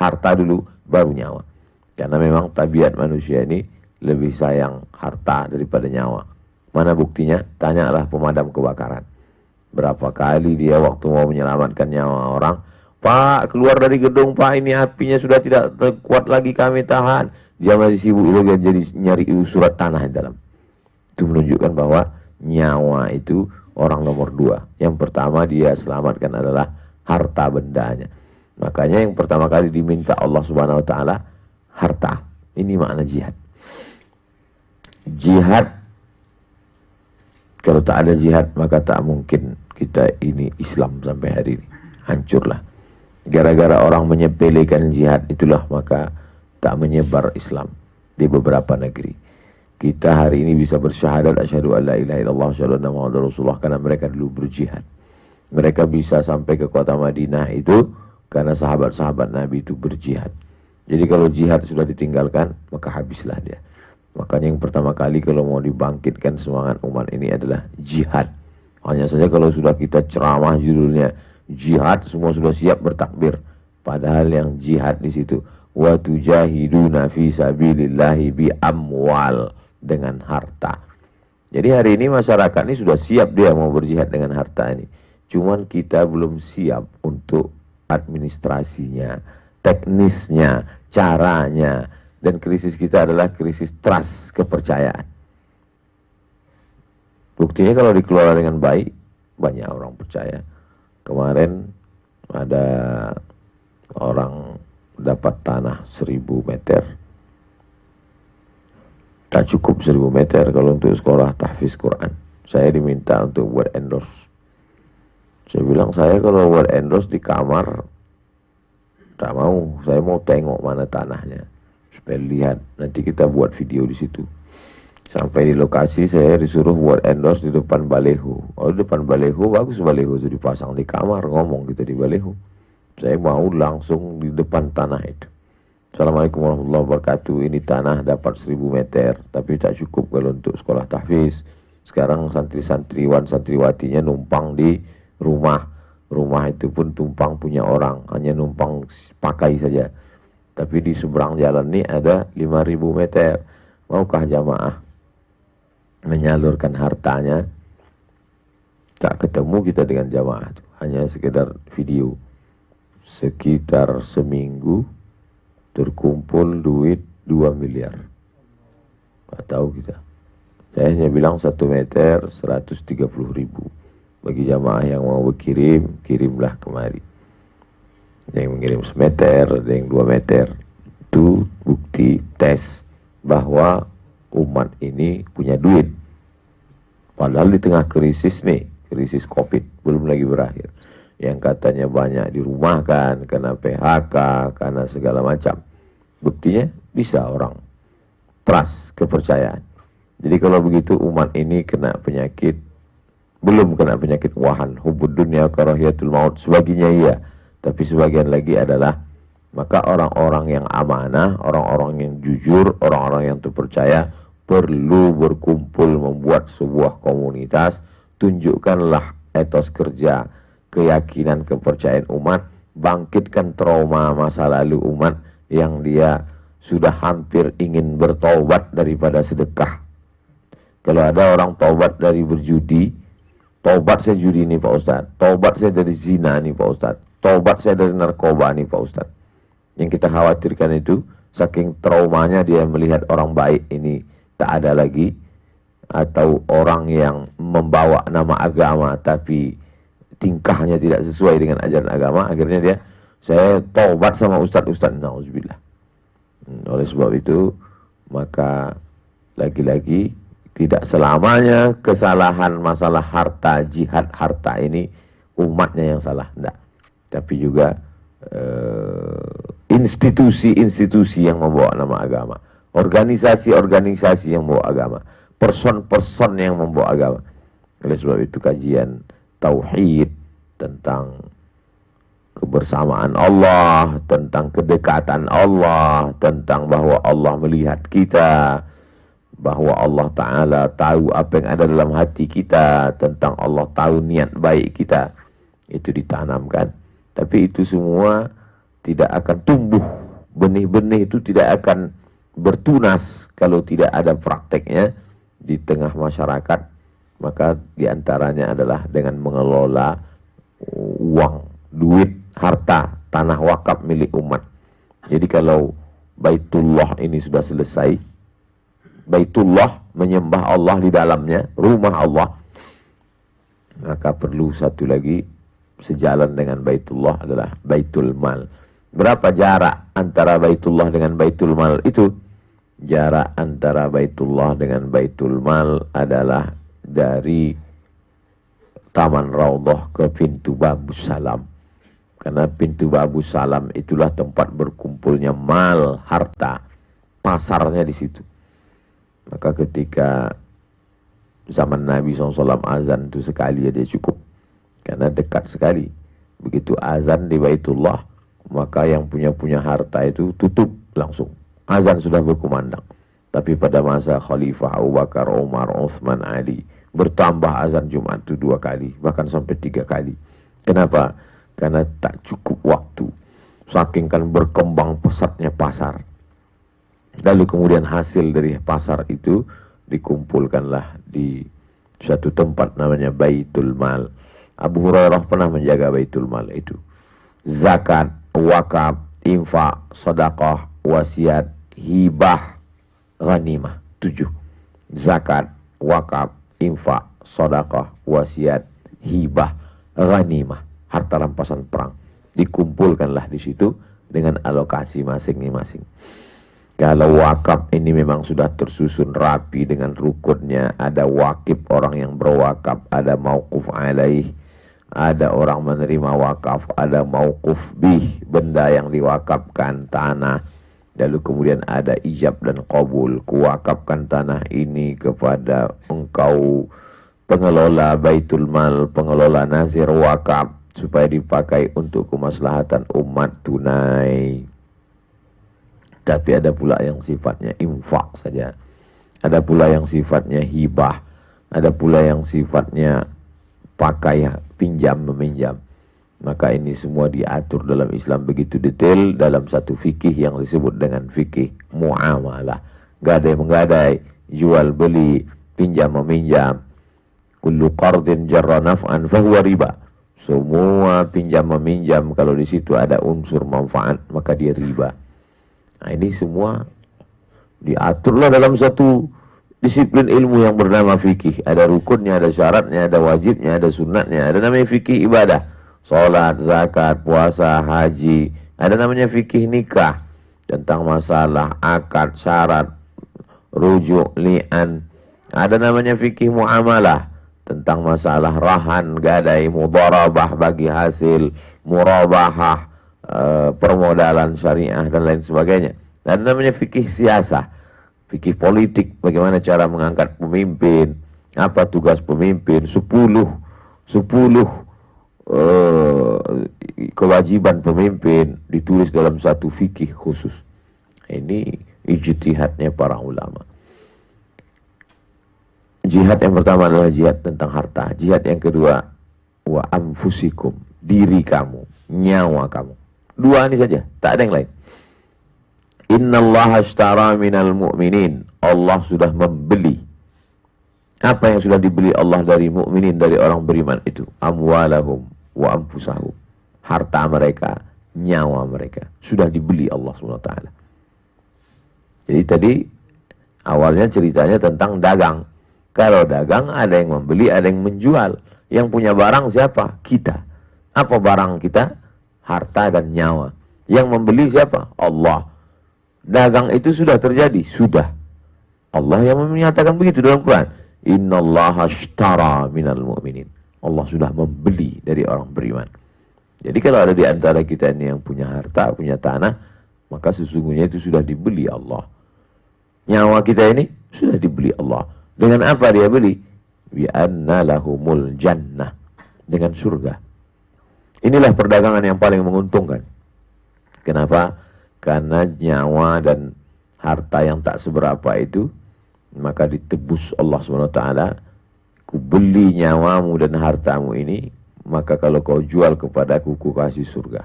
harta dulu, baru nyawa. Karena memang tabiat manusia ini lebih sayang harta daripada nyawa. Mana buktinya? Tanyalah pemadam kebakaran. Berapa kali dia waktu mau menyelamatkan nyawa orang, Pak, keluar dari gedung, Pak, ini apinya sudah tidak kuat lagi, kami tahan. Dia masih sibuk lagi jadi nyari surat tanah di dalam. Itu menunjukkan bahwa nyawa itu orang nomor 2. Yang pertama dia selamatkan adalah harta bendanya. Makanya yang pertama kali diminta Allah Subhanahu wa taala harta. Ini makna jihad. Jihad, kalau tak ada jihad maka tak mungkin kita ini Islam sampai hari ini. Hancurlah. Gara-gara orang menyepelekan jihad itulah maka tak menyebar Islam di beberapa negeri. Kita hari ini bisa bersyahadat asyhadu an la ilaha illallah asyhadu anna muhammadar rasulullah karena mereka dulu berjihad. Mereka bisa sampai ke kota Madinah itu karena sahabat-sahabat Nabi itu berjihad. Jadi kalau jihad sudah ditinggalkan, maka habislah dia. Makanya yang pertama kali kalau mau dibangkitkan semangat umat ini adalah jihad. Hanya saja kalau sudah kita ceramah judulnya jihad, semua sudah siap bertakbir. Padahal yang jihad di situ wa tujahiduna fi sabilillahi bi amwal, dengan harta. Jadi hari ini masyarakat ini sudah siap dia mau berjihad dengan harta ini. Cuman kita belum siap untuk administrasinya, teknisnya, caranya. Dan krisis kita adalah krisis trust, kepercayaan. Buktinya kalau dikelola dengan baik, banyak orang percaya. Kemarin ada orang dapat tanah 1000 meter. Tak cukup 1000 meter kalau untuk sekolah tahfiz Quran. Saya diminta untuk buat endorse. Saya bilang, saya kalau buat endorse di kamar, tak mau. Saya mau tengok mana tanahnya. Supaya lihat, nanti kita buat video di situ. Sampai di lokasi saya disuruh buat endorse di depan baleho. Oh, di depan baleho, bagus baleho itu dipasang di kamar, ngomong kita di baleho. Saya mau langsung di depan tanah itu. Assalamualaikum warahmatullahi wabarakatuh. Ini tanah dapat 1000 meter, tapi tak cukup kalau untuk sekolah tahfiz. Sekarang santri-santriwan, santriwatinya numpang di rumah. Rumah itu pun tumpang punya orang, hanya numpang pakai saja. Tapi di seberang jalan ini ada 5000 meter. Maukah jamaah menyalurkan hartanya? Tak ketemu kita dengan jamaah itu, hanya sekedar video. Sekitar seminggu terkumpul duit 2 miliar. Tak tahu kita. Saya hanya bilang 1 meter 130.000. Bagi jamaah yang mau berkirim, kirimlah kemari. Ada yang mengirim 1 meter, ada yang 2 meter. Itu bukti tes bahwa umat ini punya duit. Padahal di tengah krisis nih, krisis COVID, belum lagi berakhir. Yang katanya banyak dirumahkan, karena PHK, karena segala macam. Buktinya bisa orang trust, kepercayaan. Jadi kalau begitu umat ini kena penyakit, belum kena penyakit wahan, hubud dunia, karahiyatul maut, sebagiannya iya. Tapi sebagian lagi adalah, maka orang-orang yang amanah, orang-orang yang jujur, orang-orang yang terpercaya, perlu berkumpul membuat sebuah komunitas. Tunjukkanlah etos kerja, keyakinan, kepercayaan umat, bangkitkan trauma masa lalu umat yang dia sudah hampir ingin bertaubat daripada sedekah. Kalau ada orang taubat dari berjudi, taubat saya judi nih Pak Ustadz, taubat saya dari zina nih Pak Ustadz, taubat saya dari narkoba nih Pak Ustadz. Yang kita khawatirkan itu, saking traumanya dia melihat orang baik ini tak ada lagi, atau orang yang membawa nama agama tapi tingkahnya tidak sesuai dengan ajaran agama, akhirnya dia, saya taubat sama ustadz-ustadz, na'udzubillah. Oleh sebab itu, maka lagi-lagi tidak selamanya kesalahan masalah harta, jihad harta ini umatnya yang salah, enggak. Tapi juga institusi-institusi yang membawa nama agama, organisasi-organisasi yang membawa agama, person-person yang membawa agama. Oleh sebab itu kajian tauhid tentang kebersamaan Allah, tentang kedekatan Allah, tentang bahwa Allah melihat kita, bahwa Allah Ta'ala tahu apa yang ada dalam hati kita, tentang Allah tahu niat baik kita, itu ditanamkan. Tapi itu semua tidak akan tumbuh benih-benih itu tidak akan bertunas kalau tidak ada prakteknya di tengah masyarakat. Maka diantaranya adalah dengan mengelola uang, duit, harta, tanah wakaf milik umat. Jadi kalau Baitullah ini sudah selesai, Baitullah menyembah Allah di dalamnya, rumah Allah, maka perlu satu lagi sejalan dengan Baitullah adalah Baitul Mal. Berapa jarak antara Baitullah dengan Baitul Mal itu? Jarak antara Baitullah dengan Baitul Mal adalah dari Taman Raudhah ke pintu Babus Salam. Karena pintu Babus Salam itulah tempat berkumpulnya mal, harta, pasarnya di situ. Maka ketika zaman Nabi SAW azan itu sekali aja cukup, karena dekat sekali. Begitu azan di Baitullah, maka yang punya harta itu tutup langsung. Azan sudah berkumandang. Tapi pada masa Khalifah Abu Bakar, Umar, Utsman, Ali, bertambah azan Jumat itu 2 kali, bahkan sampai 3 kali. Kenapa? Karena tak cukup waktu. Saking kan berkembang pesatnya pasar. Lalu kemudian hasil dari pasar itu dikumpulkanlah di suatu tempat namanya Baitul Mal. Abu Hurairah pernah menjaga Baitul Mal itu. Zakat, wakaf, infak, sedekah, wasiat, hibah, ghanimah. 7. Zakat, wakaf, infak, sedekah, wasiat, hibah, ghanimah, harta rampasan perang. Dikumpulkanlah di situ dengan alokasi masing-masing. Kalau wakaf ini memang sudah tersusun rapi dengan rukunnya, ada wakif orang yang berwakaf, ada mauquf alaih, ada orang menerima wakaf, ada mauquf bih, benda yang diwakafkan, tanah. Lalu kemudian ada ijab dan qabul, kuwakafkan tanah ini kepada engkau pengelola Baitul Mal, pengelola nazir wakaf, supaya dipakai untuk kemaslahatan umat tunai. Tapi ada pula yang sifatnya infak saja, ada pula yang sifatnya hibah, ada pula yang sifatnya pakai pinjam meminjam. Maka ini semua diatur dalam Islam begitu detail dalam satu fikih yang disebut dengan fikih muamalah. Gadai menggadai, jual beli, pinjam meminjam. Kullu qardin jarra naf'an fahuwa riba. Semua pinjam meminjam kalau di situ ada unsur manfaat maka dia riba. Nah, ini semua diaturlah dalam satu disiplin ilmu yang bernama fikih. Ada rukunnya, ada syaratnya, ada wajibnya, ada sunnatnya. Ada namanya fikih ibadah. Salat, zakat, puasa, haji. Ada namanya fikih nikah. Tentang masalah akad, syarat, rujuk, li'an. Ada namanya fikih muamalah. Tentang masalah rahan, gadai, mudharabah bagi hasil, murabahah, permodalan syariah dan lain sebagainya. Ada namanya fikih siasah. Fikih politik, bagaimana cara mengangkat pemimpin, apa tugas pemimpin, 10 kewajiban pemimpin ditulis dalam satu fikih khusus. Ini ijtihadnya para ulama. Jihad yang pertama adalah jihad tentang harta. Jihad yang kedua, wa anfusikum, diri kamu, nyawa kamu. 2 ini saja, tak ada yang lain. Innallaha ashtara minal mu'minin, Allah sudah membeli. Apa yang sudah dibeli Allah dari mukminin, dari orang beriman itu? Amwalahum wa anfusahum, harta mereka, nyawa mereka sudah dibeli Allah SWT. Jadi tadi awalnya ceritanya tentang dagang. Kalau dagang ada yang membeli, ada yang menjual. Yang punya barang siapa? Kita. Apa barang kita? Harta dan nyawa. Yang membeli siapa? Allah. Dagang itu sudah terjadi? Sudah. Allah yang menyatakan begitu dalam Quran. Innallaha ashtara minal mu'minin. Allah sudah membeli dari orang beriman. Jadi kalau ada di antara kita ini yang punya harta, punya tanah, maka sesungguhnya itu sudah dibeli Allah. Nyawa kita ini sudah dibeli Allah. Dengan apa dia beli? Bi anna lahumul jannah. Dengan surga. Inilah perdagangan yang paling menguntungkan. Kenapa? Karena nyawa dan harta yang tak seberapa itu, maka ditebus Allah SWT. Ku beli nyawamu dan hartamu ini, maka kalau kau jual kepadaku, ku kasih surga.